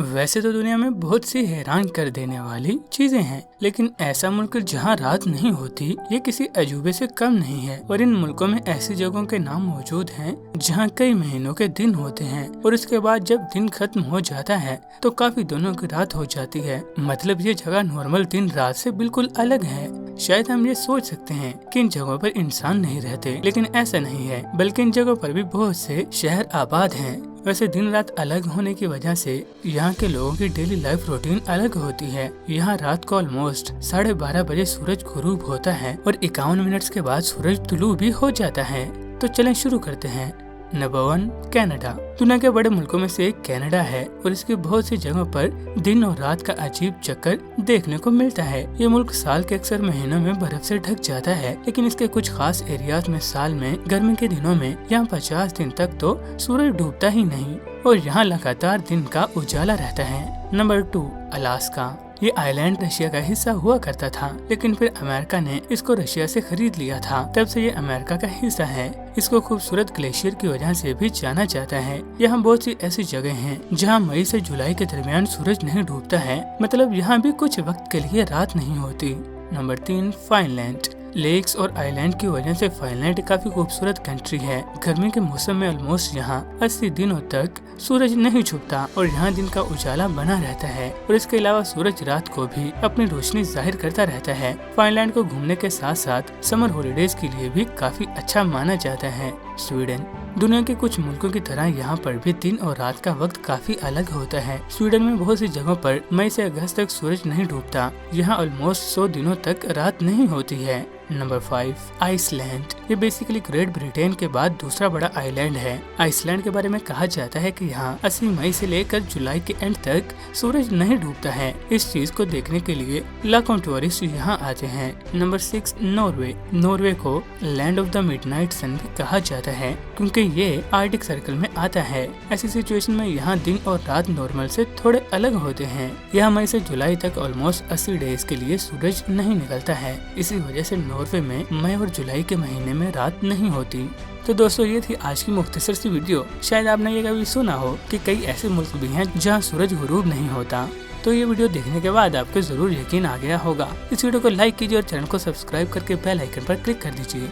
वैसे तो दुनिया में बहुत सी हैरान कर देने वाली चीजें हैं, लेकिन ऐसा मुल्क जहां रात नहीं होती ये किसी अजूबे से कम नहीं है। और इन मुल्कों में ऐसी जगहों के नाम मौजूद हैं जहां कई महीनों के दिन होते हैं और उसके बाद जब दिन खत्म हो जाता है तो काफी दिनों की रात हो जाती है। मतलब ये जगह नॉर्मल दिन रात से बिल्कुल अलग है। शायद हम ये सोच सकते हैं कि इन जगहों पर इंसान नहीं रहते, लेकिन ऐसा नहीं है, बल्कि इन जगहों पर भी बहुत से शहर आबाद हैं। वैसे दिन रात अलग होने की वजह से यहाँ के लोगों की डेली लाइफ रूटीन अलग होती है। यहाँ रात को ऑलमोस्ट 12:30 बजे सूरज गुरूब होता है और 51 मिनट के बाद सूरज तुलू भी हो जाता है। तो चलें शुरू करते हैं। Number 1, Canada. दुनिया के बड़े मुल्कों में से एक कनाडा है और इसकी बहुत सी जगहों पर दिन और रात का अजीब चक्कर देखने को मिलता है। ये मुल्क साल के अक्सर महीनों में बर्फ से ढक जाता है, लेकिन इसके कुछ खास एरियाज में साल में गर्मी के दिनों में यहाँ 50 दिन तक तो सूरज डूबता ही नहीं और यहाँ लगातार दिन का उजाला रहता है। Number 2, Alaska. ये आइलैंड रशिया का हिस्सा हुआ करता था, लेकिन फिर अमेरिका ने इसको रशिया से खरीद लिया था। तब से ये अमेरिका का हिस्सा है। इसको खूबसूरत ग्लेशियर की वजह से भी जाना जाता है। यहाँ बहुत सी ऐसी जगह हैं जहाँ मई से जुलाई के दरमियान सूरज नहीं डूबता है। मतलब यहाँ भी कुछ वक्त के लिए रात नहीं होती। नंबर 3, फाइनलैंड। लेक्स और आइलैंड की वजह से फाइनलैंड काफी खूबसूरत कंट्री है। गर्मी के मौसम में ऑलमोस्ट यहाँ 80 दिनों तक सूरज नहीं छुपता और यहाँ दिन का उजाला बना रहता है और इसके अलावा सूरज रात को भी अपनी रोशनी जाहिर करता रहता है। फाइनलैंड को घूमने के साथ साथ समर हॉलीडेज के लिए भी काफी अच्छा माना जाता है। स्वीडन। दुनिया के कुछ मुल्कों की तरह यहाँ पर भी दिन और रात का वक्त काफी अलग होता है। स्वीडन में बहुत सी जगहों पर मई से अगस्त तक सूरज नहीं डूबता। यहाँ ऑलमोस्ट 100 दिनों तक रात नहीं होती है। Number 5, Iceland. ये बेसिकली ग्रेट ब्रिटेन के बाद दूसरा बड़ा आइलैंड है। आइसलैंड के बारे में कहा जाता है कि यहाँ 80 मई से लेकर जुलाई के एंड तक सूरज नहीं डूबता है। इस चीज को देखने के लिए लाखों टूरिस्ट यहाँ आते हैं। Number 6, Norway. नॉर्वे को लैंड ऑफ द मिडनाइट सन भी कहा जाता है क्योंकि ये आर्टिक सर्कल में आता है। ऐसी सिचुएशन में यहाँ दिन और रात नॉर्मल से थोड़े अलग होते हैं। यहाँ मई से जुलाई तक ऑलमोस्ट 80 डेज के लिए सूरज नहीं निकलता है। इसी वजह से नॉर्वे में मई और जुलाई के महीने में रात नहीं होती। तो दोस्तों ये थी आज की मुख्तसर सी वीडियो। शायद आपने ये कभी सुना हो कि कई ऐसे मुल्क भी हैं जहाँ सूरज गुरूब नहीं होता। तो ये वीडियो देखने के बाद आपको जरूर यकीन आ गया होगा। इस वीडियो को लाइक कीजिए और चैनल को सब्सक्राइब करके बेल आइकन पर क्लिक कर दीजिए।